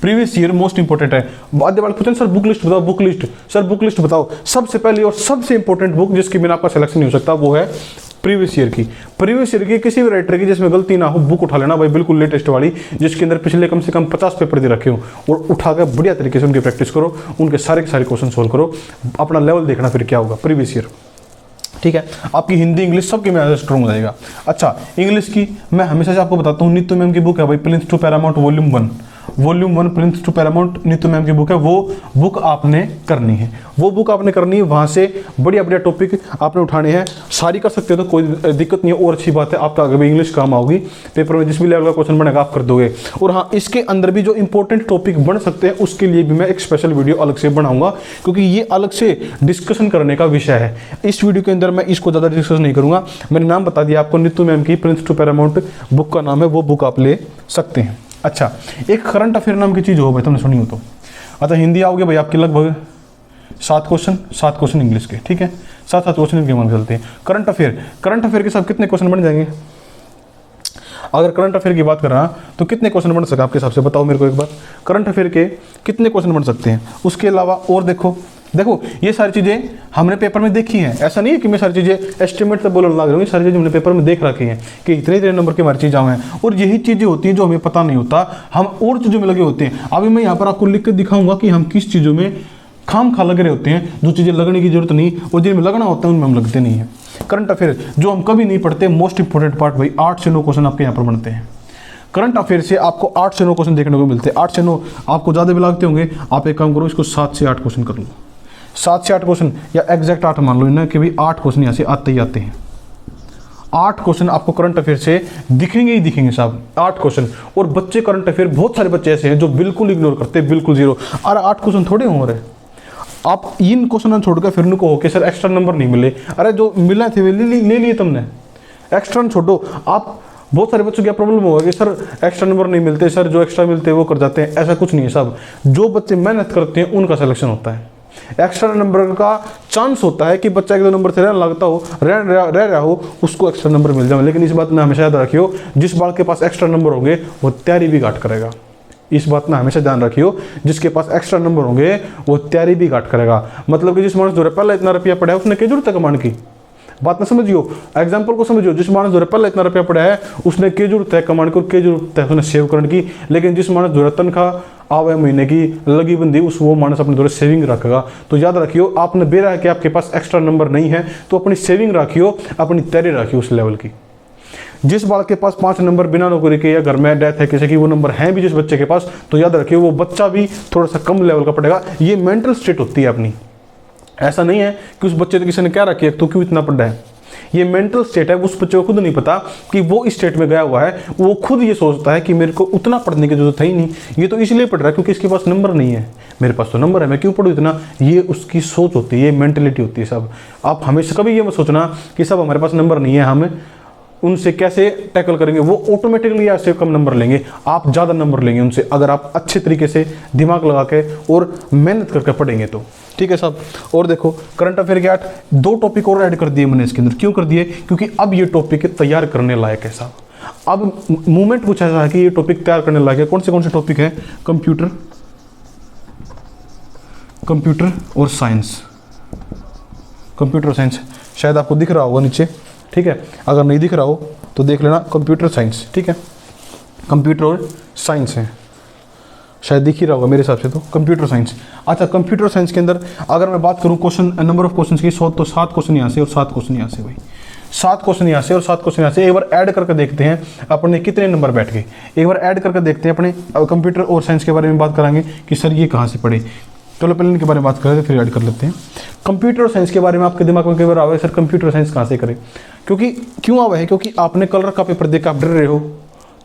प्रीवियस ईयर मोस्ट इंपॉर्टेंट है। बाद वाले पूछे सर बुक लिस्ट बताओ, book list, sir book list बताओ। सबसे पहले और सबसे इंपॉर्टेंट बुक जिसके बिना आपका सिलेक्शन नहीं हो सकता वो है प्रीवियस ईयर की। प्रीवियस ईयर की किसी भी राइटर की जिसमें गलती ना हो, बुक उठा लेना भाई, बिल्कुल लेटेस्ट वाली, जिसके अंदर पिछले कम से कम 50 पेपर दे रखे हो, और उठाकर बढ़िया तरीके से उनकी प्रैक्टिस करो, उनके सारे के सारे क्वेश्चन सोल्व करो, अपना लेवल देखना फिर क्या होगा प्रीवियस ईयर, ठीक है। आपकी हिंदी, इंग्लिश सबके में स्ट्रॉन्ग हो जाएगा। अच्छा, इंग्लिश की मैं हमेशा से आपको बताता हूँ, नीतू मैम की बुक है भाई, prince to paramount volume 1 prince to paramount, Neetu ma'am की बुक है, वो बुक आपने करनी है, वो बुक आपने करनी है। वहाँ से बढ़िया बढ़िया टॉपिक आपने उठाने हैं, सारी कर सकते हो तो कोई दिक्कत नहीं है। और अच्छी बात है, आपका अगर भी इंग्लिश काम आओगी, पेपर में जिस भी लेवल का क्वेश्चन बनेगा आप कर दोगे। और हाँ, इसके अंदर भी जो इंपॉर्टेंट टॉपिक बन सकते हैं उसके लिए भी मैं एक स्पेशल वीडियो अलग से बनाऊंगा, क्योंकि ये अलग से डिस्कशन करने का विषय है। इस वीडियो के अंदर मैं इसको ज़्यादा डिस्कस नहीं करूँगा। मैंने नाम बता दिया आपको, नीतू मैम की प्रिंस टू पैरामाउंट बुक का नाम है, वो बुक आप ले सकते हैं। अच्छा, एक करंट अफेयर नाम की चीज़ हो भाई, तुमने सुनी हो तो। अच्छा, हिंदी आओगे भाई आपके लगभग 7 क्वेश्चन इंग्लिश के, ठीक है, 7 क्वेश्चन इनके मन चलते हैं। करंट अफेयर के साथ कितने क्वेश्चन बन जाएंगे? अगर करंट अफेयर की बात कर रहा तो कितने क्वेश्चन बन सकते हैं आपके हिसाब से, बताओ मेरे को एक बार। करंट अफेयर के कितने क्वेश्चन बन सकते हैं? उसके अलावा और देखो ये सारी चीज़ें हमने पेपर में देखी हैं। ऐसा नहीं है कि मैं सारी चीज़ें एस्टिमेट से बोलने लग रहा हूँ, सारी चीज़ें हमने पेपर में देख रखी हैं कि इतने नंबर की हमारी चीज़ें हैं। और यही चीज़ें होती हैं जो हमें पता नहीं होता, हम और चीज़ों में लगे होते हैं। अभी मैं यहाँ पर आपको लिख कर दिखाऊंगा कि हम किस चीज़ों में खाम खा लग रहे होते हैं, जो चीज़ें लगने की जरूरत नहीं, और जिनमें लगना होता है उनमें हम लगते नहीं हैं। करंट अफेयर जो हम कभी नहीं पढ़ते, मोस्ट इंपॉर्टेंट पार्ट भाई, 8 से 9 क्वेश्चन आपके यहाँ पर बनते हैं। करंट अफेयर से आपको 8 से 9 क्वेश्चन देखने को मिलते हैं। 8 से 9 आपको ज़्यादा भी लगते होंगे, आप एक काम करो, इसको 7 से 8 क्वेश्चन कर लो। 7 से 8 क्वेश्चन, या एग्जैक्ट 8 मान लो ना कि भाई 8 क्वेश्चन यहाँ से आते ही आते हैं। 8 क्वेश्चन आपको करंट अफेयर से दिखेंगे ही दिखेंगे साहब, 8 क्वेश्चन। और बच्चे करंट अफेयर, बहुत सारे बच्चे ऐसे हैं जो बिल्कुल इग्नोर करते हैं, बिल्कुल जीरो। अरे 8 क्वेश्चन थोड़े हो रहे, आप इन क्वेश्चन छोड़कर फिर उनको हो के सर एक्स्ट्रा नंबर नहीं मिले। अरे जो मिला थे वे ले लिए तुमने, एक्स्ट्रा छोड़ो। आप बहुत सारे बच्चों की प्रॉब्लम होगा कि सर एक्स्ट्रा नंबर नहीं मिलते, सर जो एक्स्ट्रा मिलते हैं वो कर जाते हैं। ऐसा कुछ नहीं है साहब, जो बच्चे मेहनत करते हैं उनका सिलेक्शन होता है। एक्स्ट्रा नंबर का चांस होता है कि बच्चा 1-2 नंबर से लगता हो, रह रहा हो, उसको एक्स्ट्रा नंबर मिल जाए। लेकिन इस बात में हमेशा याद रखियो, जिस बाल के पास एक्स्ट्रा नंबर होंगे वो तैयारी भी घाट करेगा। इस बात में हमेशा ध्यान रखियो, जिसके पास एक्स्ट्रा नंबर होंगे वो तैयारी भी घाट करेगा। मतलब कि जिस मानस जो पहले इतना रुपया पड़ा है उसने क्या जरूरत है कमाने की, बात ना समझियो, एग्जाम्पल को समझियो। जिस मानस जो पहले इतना रुपया पड़ा है उसने के जरूरत है कमाने को, के जरूरत है उसने सेव करने की, लेकिन जिस मानस जो तनख्वाह आवे महीने की लगी बंदी उस वो मानस अपने द्वारा सेविंग रखेगा। तो याद रखियो, आपने बेरा है कि आपके पास एक्स्ट्रा नंबर नहीं है तो अपनी सेविंग रखियो, अपनी तैयारी रखियो उस लेवल की। जिस बालक के पास 5 नंबर बिना नौकरी के या घर में डेथ है किसी की, वो नंबर है भी जिस बच्चे के पास, तो याद रखिए वो बच्चा भी थोड़ा सा कम लेवल का पड़ेगा। ये मेंटल स्टेट होती है अपनी। ऐसा नहीं है कि उस बच्चे को किसी ने क्या रखी है तो क्यों इतना पढ़ा है, ये मेंटल स्टेट है। उस बच्चे को खुद नहीं पता कि वो इस स्टेट में गया हुआ है, वो खुद ये सोचता है कि मेरे को उतना पढ़ने की जरूरत है ही नहीं, ये तो इसलिए पढ़ रहा है क्योंकि इसके पास नंबर नहीं है, मेरे पास तो नंबर है मैं क्यों पढ़ूँ इतना। ये उसकी सोच होती है, ये मेंटलिटी होती है सब। आप हमेशा कभी ये मत सोचना कि सब हमारे पास नंबर नहीं है, हम उनसे कैसे टैकल करेंगे, वो ऑटोमेटिकली आपसे कम नंबर लेंगे, आप ज़्यादा नंबर लेंगे उनसे अगर आप अच्छे तरीके से दिमाग लगा के और मेहनत करके पढ़ेंगे तो। ठीक है साहब। और देखो करंट अफेयर के 2 टॉपिक और ऐड कर दिए मैंने इसके अंदर। क्यों कर दिए? क्योंकि अब ये टॉपिक तैयार करने लायक है साहब। अब मूवमेंट पूछा जा है कि ये टॉपिक तैयार करने लायक है। कौन से टॉपिक है? कंप्यूटर और साइंस। कंप्यूटर और साइंस शायद आपको दिख रहा होगा नीचे, ठीक है, अगर नहीं दिख रहा हो तो देख लेना, कंप्यूटर साइंस। ठीक है, कंप्यूटर और साइंस है, शायद दिख ही रहा होगा मेरे हिसाब से तो कंप्यूटर साइंस। अच्छा, कंप्यूटर साइंस के अंदर अगर मैं बात करूं क्वेश्चन नंबर ऑफ क्वेश्चन की, 100 तो 7 क्वेश्चन यहाँ से और 7 क्वेश्चन यहाँ से भाई, 7 क्वेश्चन यहाँ से और 7 क्वेश्चन यहाँ से। एक बार ऐड करके देखते हैं अपने कितने नंबर बैठ गए। एक बार ऐड करके देखते हैं अपने कंप्यूटर और साइंस के बारे में बात करांगे कि सर ये कहाँ से पढ़े। चलो पहले इनके बारे में बात करें फिर ऐड कर लेते हैं। कंप्यूटर और साइंस के बारे में आपके दिमाग में कई बार आवे सर कंप्यूटर साइंस कहाँ से करें, क्यों आवा है? क्योंकि आपने कलर का पेपर देख आप डर रहे हो,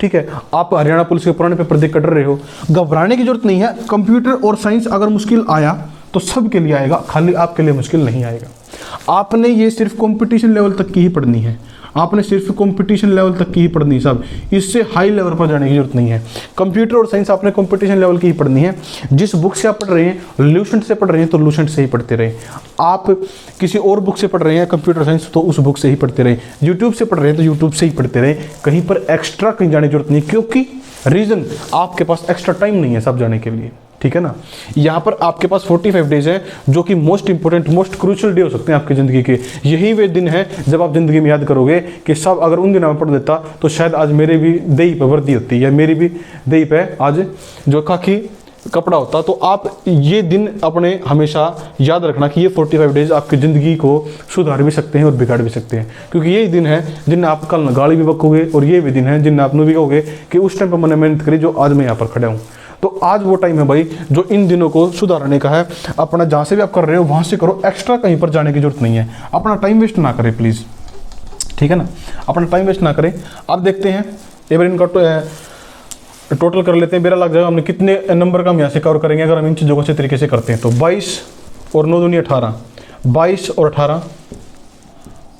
ठीक है, आप हरियाणा पुलिस के पुराने पेपर देख कर डर रहे हो। घबराने की जरूरत नहीं है। कंप्यूटर और साइंस अगर मुश्किल आया तो सबके लिए आएगा, खाली आपके लिए मुश्किल नहीं आएगा। आपने ये सिर्फ कंपटीशन लेवल तक की ही पढ़नी है, आपने सिर्फ कंपटीशन लेवल तक की ही पढ़नी है सब, इससे हाई लेवल पर जाने की जरूरत नहीं है। कंप्यूटर और साइंस आपने कंपटीशन लेवल की ही पढ़नी है। जिस बुक से आप पढ़ रहे हैं, लूसेंट से पढ़ रहे हैं तो लूसेंट से ही पढ़ते रहे। आप किसी और बुक से पढ़ रहे हैं कंप्यूटर साइंस तो उस बुक से ही पढ़ते रहे। यूट्यूब से पढ़ रहे हैं तो यूट्यूब से ही पढ़ते रहे, कहीं पर एक्स्ट्रा कहीं जाने की जरूरत नहीं, क्योंकि रीज़न आपके पास एक्स्ट्रा टाइम नहीं है सब जाने के लिए। ठीक है ना, यहाँ पर आपके पास 45 डेज है जो कि most important most crucial day हो सकते हैं आपकी ज़िंदगी के। यही वे दिन है जब आप ज़िंदगी में याद करोगे कि सब अगर उन दिनों में पढ़ देता तो शायद आज मेरे भी दही पे वर्दी होती या मेरी भी दही पे आज जो खाकी कपड़ा होता। तो आप ये दिन अपने हमेशा याद रखना कि ये 45 डेज आपकी ज़िंदगी को सुधार भी सकते हैं और बिगाड़ भी सकते हैं, क्योंकि यही दिन है जिन आप कल गाली भी बकोगे और ये भी दिन है जिन आप भी कहोगे कि उस टाइम पर मैंने मेहनत करी जो आज मैं यहाँ पर खड़ा हूँ। तो आज वो टाइम है भाई जो इन दिनों को सुधारने का है। अपना जहाँ से भी आप कर रहे हो वहाँ से करो, एक्स्ट्रा कहीं पर जाने की जरूरत नहीं है। अपना टाइम वेस्ट ना करें प्लीज़, ठीक है ना, अपना टाइम वेस्ट ना करें। अब देखते हैं एक बार इनका टोटल कर लेते हैं। मेरा लग जाएगा हमने कितने नंबर का हम यहाँ से कवर करेंगे अगर हम इन चीज़ों को अच्छे तरीके से करते हैं। तो 22 और 9 दूनी 18, 22 और 18,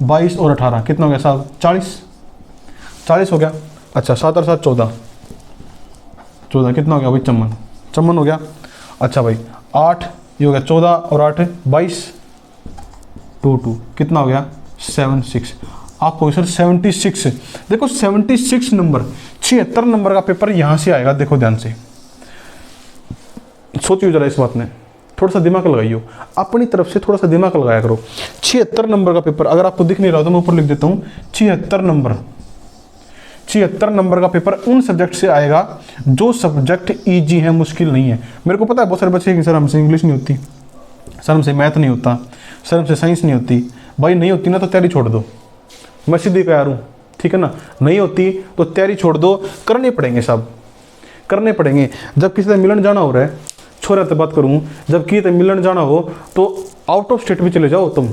22 और 18 कितना हो गया साहब? 40 हो गया। अच्छा 7 और 7 14 कितना हो गया भाई? चम्मन हो गया। अच्छा भाई 8 ये हो गया 14 और 8 22 2 कितना हो गया? 76। आपको सर 76, देखो 76 नंबर 76 नंबर का पेपर यहाँ से आएगा। देखो ध्यान से सोचिए जरा इस बात में, थोड़ा सा दिमाग लगाइयो, अपनी तरफ से थोड़ा सा दिमाग लगाया करो। 76 नंबर का पेपर अगर आपको दिख नहीं रहा तो मैं ऊपर लिख देता हूँ 76 नंबर का पेपर उन सब्जेक्ट से आएगा जो सब्जेक्ट ईजी है, मुश्किल नहीं है। मेरे को पता है बहुत सारे बच्चे कि सर हमसे इंग्लिश नहीं होती, सर हमसे मैथ नहीं होता, सर हमसे साइंस नहीं होती। भाई नहीं होती ना तो तैयारी छोड़ दो, मैं सीधी तैयार हूँ, ठीक है ना। नहीं होती तो तैयारी छोड़ दो, करने पड़ेंगे सब, करने पड़ेंगे। जब किसी से मिलन जाना हो रहा है, छोरा से बात करूँ, जब किसी से मिलन जाना हो तो आउट ऑफ स्टेट भी चले जाओ तुम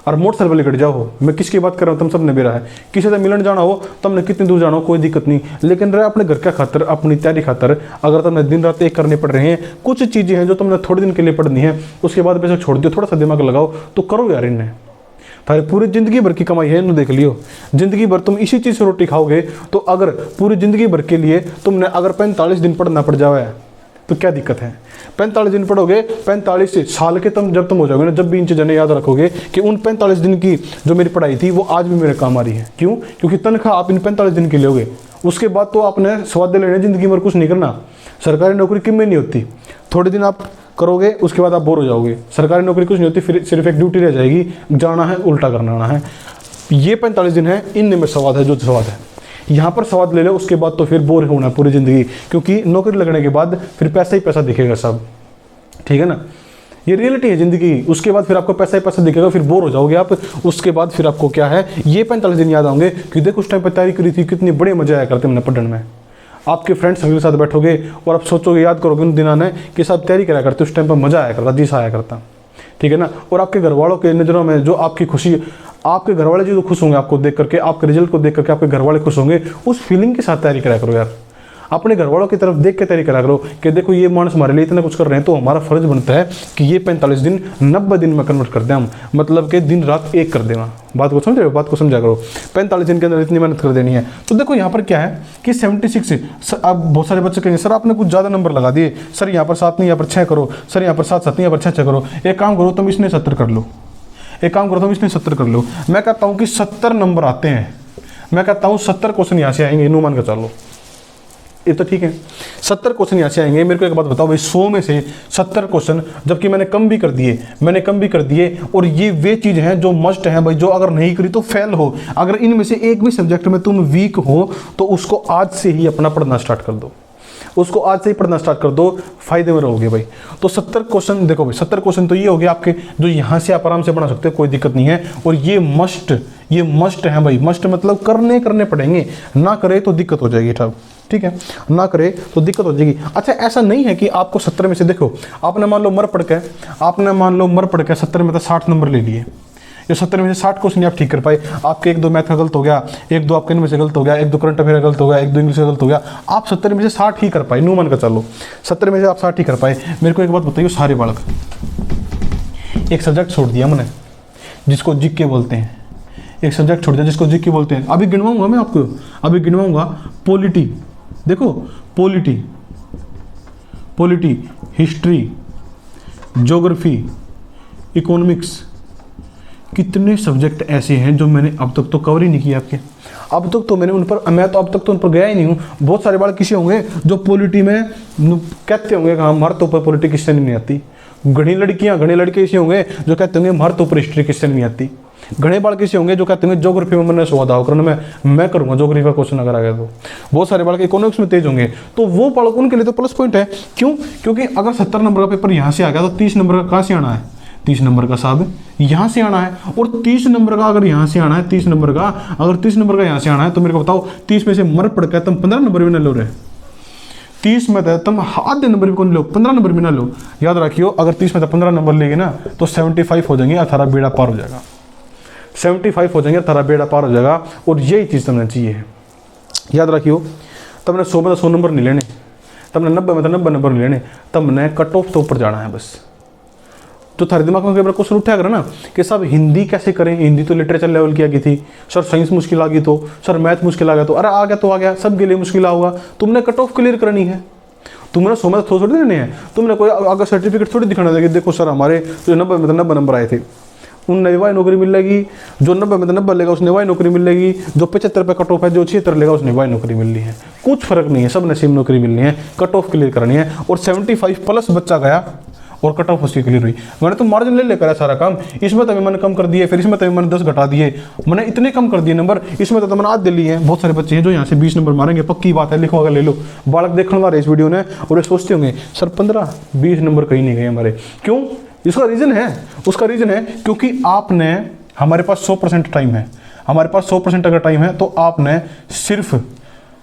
और मोटरसाइकिल लेकर जाओ। मैं किसकी बात कर रहा हूँ, तुम सब ने मेरा है। किसी से मिलन जाना हो तुमने कितनी दूर जाना हो कोई दिक्कत नहीं, लेकिन रहे अपने घर का खातर अपनी तैयारी खातर अगर तुमने दिन रात एक करने पड़ रहे हैं, कुछ चीज़ें हैं जो तुमने थोड़े दिन के लिए पढ़नी है, उसके बाद बेशक छोड़ दियो, थोड़ा सा दिमाग लगाओ तो करो यार। इन्हें तारी पूरी ज़िंदगी भर की कमाई है, इन्हें देख लियो। ज़िंदगी भर तुम इसी चीज़ से रोटी खाओगे, तो अगर पूरी ज़िंदगी भर के लिए तुमने अगर 45 दिन पढ़ना पड़ जाए तो क्या दिक्कत है? 45 दिन पढ़ोगे, 45 साल के जब तुम हो जाओगे ना, जब भी इन चीज़ें याद रखोगे कि उन 45 दिन की जो मेरी पढ़ाई थी वो आज भी मेरे काम आ रही है। क्यों? क्योंकि तनख्वाह आप इन 45 दिन की लोगे, उसके बाद तो आपने स्वाद लेने ज़िंदगी में कुछ नहीं करना। सरकारी नौकरी किम में नहीं होती, थोड़े दिन आप करोगे, उसके बाद आप बोर हो जाओगे। सरकारी नौकरी कुछ नहीं होती, फिर सिर्फ एक ड्यूटी रह जाएगी, जाना है उल्टा करना आना है। ये 45 दिन है, इनमें में स्वाद है, जो स्वाद है यहाँ पर स्वाद ले लो, उसके बाद तो फिर बोर होना है पूरी ज़िंदगी, क्योंकि नौकरी लगने के बाद फिर पैसा ही पैसा दिखेगा सब, ठीक है ना। ये रियलिटी है ज़िंदगी। उसके बाद फिर आपको पैसा ही पैसा दिखेगा, फिर बोर हो जाओगे आप। उसके बाद फिर आपको क्या है, ये 45 दिन याद आएंगे कि देखो उस टाइम पर तैयारी करी थी, कितनी बड़े मजा आया करते मैंने पढ़ने में। आपके फ्रेंड्स के साथ बैठोगे और आप सोचोगे, याद करोगे उन दिनों ने कि सब तैयारी करा करते, उस टाइम पर मजा आया करता, जीसा आया करता, ठीक है ना। और आपके घर वालों के नज़रों में जो आपकी खुशी, आपके घर वाले जो खुश होंगे आपको देख करके, आपके रिजल्ट को देख करके आपके घर वाले खुश होंगे, उस फीलिंग के साथ तैयारी करा करो यार। अपने घर वालों की तरफ देख के तैयारी करा करो कि देखो ये मानस हमारे लिए इतना कुछ कर रहे हैं, तो हमारा फर्ज बनता है कि ये 45 दिन 90 दिन में कन्वर्ट कर दें हम, मतलब कि दिन रात एक कर देना। बात को समझ रहे हो, बात को समझा करो। 45 दिन के अंदर इतनी मेहनत कर देनी है। तो देखो यहाँ पर क्या है कि 76, अब बहुत सारे बच्चे कहेंगे सर आपने कुछ ज़्यादा नंबर लगा दिए, सर यहाँ पर 7 नहीं, यहाँ पर 6 करो, सर यहाँ पर 7 7 नहीं, यहाँ पर 6 करो। एक काम करो तुम इसने 70 कर लो, एक काम करो तुम इसने 70 कर लो। मैं कहता हूँ कि 70 नंबर आते हैं, मैं कहता हूँ 70 क्वेश्चन यहाँ से आएंगे, मान कर चलो, ये तो ठीक है। 70 क्वेश्चन यहाँ से आएंगे। मेरे को एक बात बताओ भाई, 100 में से 70 क्वेश्चन, जबकि मैंने कम भी कर दिए, और ये वे चीज़ हैं जो मस्ट है भाई, जो अगर नहीं करी तो फेल हो। अगर इनमें से एक भी सब्जेक्ट में तुम वीक हो तो उसको आज से ही अपना पढ़ना स्टार्ट कर दो, उसको आज से ही पढ़ना स्टार्ट कर दो, फायदे में रहोगे भाई। तो 70 क्वेश्चन देखो भाई, 70 क्वेश्चन तो ये हो गए आपके, जो यहाँ से आप आराम से बना सकते हो, कोई दिक्कत नहीं है। और ये मस्ट है भाई, मस्ट मतलब करने पड़ेंगे, ना करे तो दिक्कत हो जाएगी, ठीक है, ना करे तो दिक्कत हो जाएगी। अच्छा ऐसा नहीं है कि आपको 70 में से, देखो आपने मान लो मर पड़ के 70 में तो 60 नंबर ले लिए, ये 70 में से 60 क्वेश्चन आप ठीक कर पाए, आपके 1 2 मैथ का गलत हो गया, 1 2 आपके इनमें से गलत हो गया, 1 2 करंट अफेयर गलत हो गया, 1 2 इंग्लिश का गलत हो गया, आप 70 में से 60 ही कर पाए, मान का चलो 70 में से आप 60 ही कर पाए। मेरे को एक बात बताइए, सारे बालक, एक सब्जेक्ट छोड़ दिया मैंने जिसको जीके बोलते हैं, एक सब्जेक्ट छोड़ दिया जिसको जीके बोलते हैं। अभी गिनवाऊंगा मैं आपको, अभी गिनवाऊंगा पॉलिटी, देखो पॉलिटी, हिस्ट्री, ज्योग्राफी, इकोनॉमिक्स, कितने सब्जेक्ट ऐसे हैं जो मैंने अब तक तो कवर ही नहीं किया आपके। अब तक तो मैंने उन पर, मैं तो अब तक तो उन पर गया ही नहीं हूँ। बहुत सारे बाल किसी होंगे जो पॉलिटी में कहते होंगे कि हमारे तो ऊपर पॉलिटी किससे नहीं आती। घनी लड़के ऐसे होंगे जो कहते होंगे हमारे तो ऊपर हिस्ट्री किससे नहीं आती। घने बाल किसी होंगे जो कहते हैं ज्योग्राफी में मैंने स्वाद आओ करने में मैं करूंगा, ज्योग्राफी का क्वेश्चन अगर आ गया तो। बहुत सारे बालक इकोनॉमिक्स में तेज होंगे, तो वो बालक उनके लिए तो प्लस पॉइंट है। क्यों? क्योंकि अगर 70 नंबर का पेपर यहाँ से आ गया तो 30 नंबर का कहाँ से आना है? 30 नंबर का साहब यहाँ से आना है। और 30 नंबर का अगर यहाँ से आना है, 30 नंबर का यहाँ से आना है, तो मेरे को बताओ 30 में से मर पड़ के तुम 15 नंबर भी ना लो रहे। 30 में तो तुम आधे नंबर भी कौन लो, 15 नंबर भी ना लो। याद रखियो, अगर 30 में तो 15 नंबर लेंगे ना तो 75 हो जाएंगे, 18 बेड़ा पार हो जाएगा। 75 हो जाएंगे, 18 बेड़ा पार हो जाएगा। और यही चीज़ तुमने चाहिए, याद रखियो। तुमने 100 में तो 100 नंबर नहीं लेने, तुमने 90 में तो 90 नंबर नहीं लेने, तुमने कट ऑफ तो ऊपर जाना है बस। तो थारे दिमाग में क्वेश्चन उठा कर ना कि साहब हिंदी कैसे करें, हिंदी तो लिटरेचर लेवल की आ गई थी, सर साइंस मुश्किल आ गई, तो सर मैथ मुश्किल आ गया, तो अरे आ गया तो आ गया, सबके लिए मुश्किल होगा। तुमने कट ऑफ क्लियर करनी है, तुमने 100 में तो थोड़ी देने हैं, तुमने कोई आगे सर्टिफिकेट थोड़ी दिखाना है कि देखो सर हमारे जो 90 में तो 90 नंबर आए थे उन वाई नौकरी मिलेगी, जो 90 में तो 90 लेगा उसने वाई नौकरी मिलेगी, जो 75 पे कट ऑफ है, जो 76 लेगा उसने वाई नौकरी मिलनी है। कुछ फर्क नहीं है, सब ने सेम नौकरी मिलनी है, कट ऑफ क्लियर करनी है। और 75 प्लस बच्चा गया और कट ऑफ उसकी क्लियर हुई। मैंने तो मार्जिन ले लेकर है सारा काम, इसमें तो मैंने कम कर दिए, फिर इसमें तो मैंने 10 घटा दिए, मैंने इतने कम कर दिए नंबर, इसमें तो मैंने आधे लिए हैं। बहुत सारे बच्चे हैं जो यहाँ से 20 नंबर मारेंगे, पक्की बात है, लिखो अगर ले लो। बालक देखने वाले इस वीडियो ने और ये सोचते होंगे सर 15-20 नंबर कहीं नहीं गए हमारे, क्यों? इसका रीज़न है, उसका रीज़न है क्योंकि आपने, हमारे पास 100% टाइम है, हमारे पास 100% अगर टाइम है तो आपने सिर्फ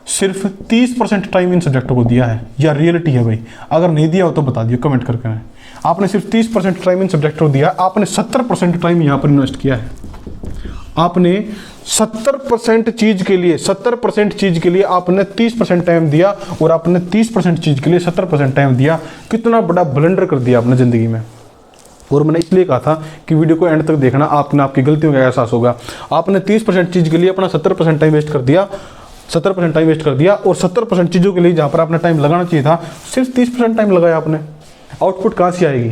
30% टाइम इन सब्जेक्टों को दिया है। या रियलिटी है भाई? अगर नहीं दिया हो तो बता दियो कमेंट करके। आपने सिर्फ 30% टाइम इन सब्जेक्टों को दिया, आपने 70% टाइम यहाँ पर इन्वेस्ट किया है। आपने 70% चीज़ के लिए, 70% चीज़ के लिए आपने 30% टाइम दिया, और आपने 30% चीज़ के लिए 70% टाइम दिया। कितना बड़ा ब्लंडर कर दिया आपने ज़िंदगी में। और मैंने इसलिए कहा था कि वीडियो को एंड तक देखना, आपने आपकी गलतियों का एहसास होगा। आपने 30% चीज़ के लिए अपना 70% टाइम वेस्ट कर दिया, 70% टाइम वेस्ट कर दिया, और 70% चीज़ों के लिए जहाँ पर आपने टाइम लगाना चाहिए था सिर्फ 30% टाइम लगाया आपने। आउटपुट कहाँ से आएगी?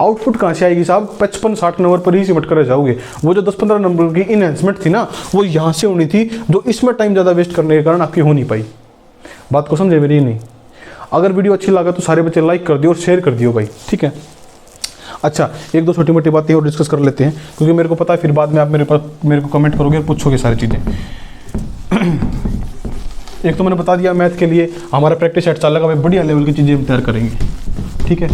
आउटपुट कहाँ से आएगी साहब? 55-60 नंबर पर ही सिमट कर जाओगे। वो जो 10-15 नंबर की इनहेंसमेंट थी ना, वो यहाँ से होनी थी, जो इसमें टाइम ज़्यादा वेस्ट करने के कारण आपकी हो नहीं पाई। बात को समझे मेरी? नहीं, अगर वीडियो अच्छी लगा तो सारे बच्चे लाइक कर दियो और शेयर कर दियो भाई, ठीक है। अच्छा, एक दो छोटी मोटी बातें और डिस्कस कर लेते हैं, क्योंकि मेरे को पता है फिर बाद में आप मेरे को कमेंट करोगे और पूछोगे सारी चीज़ें। एक तो मैंने बता दिया मैथ के लिए हमारा प्रैक्टिस सेट चलेगा भाई, बढ़िया लेवल की चीज़ें हम तैयार करेंगे, ठीक है।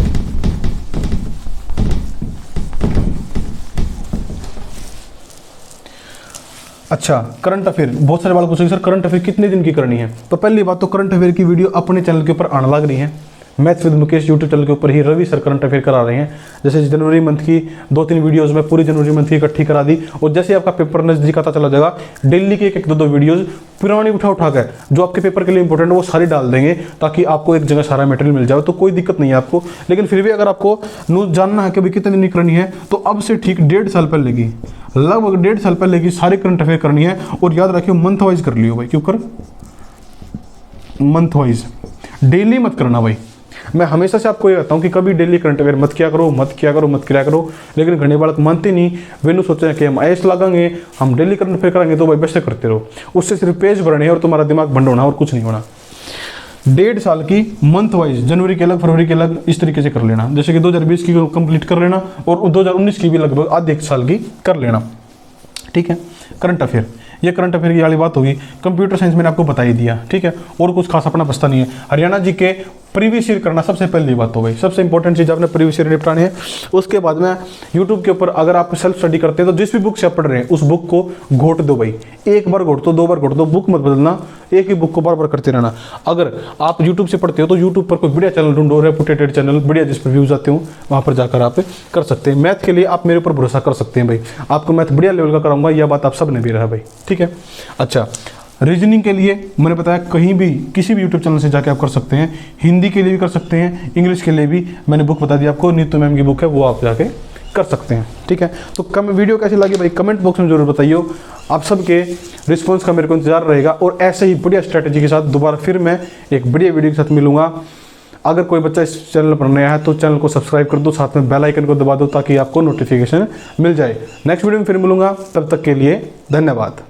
अच्छा, करंट अफेयर, बहुत सारे बाल पूछेंगे सर करंट अफेयर कितने दिन की करनी है। तो पहली बात तो करंट अफेयर की वीडियो अपने चैनल के ऊपर आने लग रही है। Math with Mukesh YouTube channel के ऊपर ही रवि सर करंट अफेयर करा रहे हैं। जैसे जनवरी मंथ की 2-3 वीडियोस में पूरी जनवरी मंथ की इकट्ठी करा दी, और जैसे आपका पेपर नजदीक आता चला जाएगा डेली की 1-2 वीडियोस पुरानी उठा कर जो आपके पेपर के लिए इंपॉर्टेंट है वो सारी डाल देंगे, ताकि आपको एक जगह सारा मटेरियल मिल जाए, तो कोई दिक्कत नहीं है आपको। लेकिन फिर भी अगर आपको न्यूज़ जानना है कि भाई कितने दिन की करनी है, तो अब से ठीक 1.5 साल पहले की, लगभग 1.5 साल पहले की सारी करंट अफेयर करनी है। और याद रखियो मंथ वाइज कर लियो भाई, क्यों कर मंथ वाइज, डेली मत करना भाई। मैं हमेशा से आपको ये कहता हूँ कि कभी डेली करंट अफेयर मत किया करो, मत किया करो, मत किया करो। लेकिन घने बालक मानते नहीं, वेनु सोचते हैं कि हम ऐस लगाएंगे, हम डेली करंट अफेयर करेंगे, तो भाई वैसे करते रहो। उससे सिर्फ पेज भरने हैं और तुम्हारा दिमाग बंद होना और कुछ नहीं होना। 1.5 साल की मंथ वाइज, जनवरी के अलग, फरवरी के अलग, इस तरीके से कर लेना। जैसे कि 2020 की कंप्लीट कर लेना और 2019 की भी लगभग आधे 1 साल की कर लेना, ठीक है। करंट अफेयर, ये करंट अफेयर की वाली बात होगी। कंप्यूटर साइंस मैंने आपको बता ही दिया, ठीक है। और कुछ खास अपना बचता नहीं है। हरियाणा जी के प्रीवियस ईयर करना सबसे पहली बात हो गई, सबसे इंपॉर्टेंट चीज़ आपने प्रीवियस ईयर निपटानी है। उसके बाद में यूट्यूब के ऊपर अगर आप सेल्फ स्टडी करते हैं तो जिस भी बुक से आप पढ़ रहे हैं उस बुक को घोट दो भाई, एक बार घोट दो, 2 बार घोट दो, बुक मत बदलना, एक ही बुक को बार बार करते रहना। अगर आप यूट्यूब से पढ़ते हो तो यूट्यूब पर कोई बढ़िया चैनल ढूंढो, रेपुटेटेड चैनल बढ़िया जिस पर व्यूज आते हो, वहाँ पर जाकर आप कर सकते हैं। मैथ के लिए आप मेरे ऊपर भरोसा कर सकते हैं भाई, आपको मैथ बढ़िया लेवल का कराऊंगा, यह बात आप सब ने भी रहा भाई, ठीक है। अच्छा, रीजनिंग के लिए मैंने बताया कहीं भी किसी भी यूट्यूब चैनल से जाके आप कर सकते हैं। हिंदी के लिए भी कर सकते हैं, इंग्लिश के लिए भी मैंने बुक बता दी आपको, नीतू मैम की बुक है, वो आप जाके कर सकते हैं, ठीक है। तो वीडियो कैसी लगी भाई कमेंट बॉक्स में जरूर बताइए। आप सबके रिस्पॉन्स का मेरे को इंतजार रहेगा, और ऐसे ही बढ़िया स्ट्रैटेजी के साथ दोबारा फिर मैं एक बढ़िया वीडियो के साथ मिलूंगा। अगर कोई बच्चा इस चैनल पर नया है तो चैनल को सब्सक्राइब कर दो, साथ में बेल आइकन को दबा दो ताकि आपको नोटिफिकेशन मिल जाए। नेक्स्ट वीडियो में फिर मिलूंगा, तब तक के लिए धन्यवाद।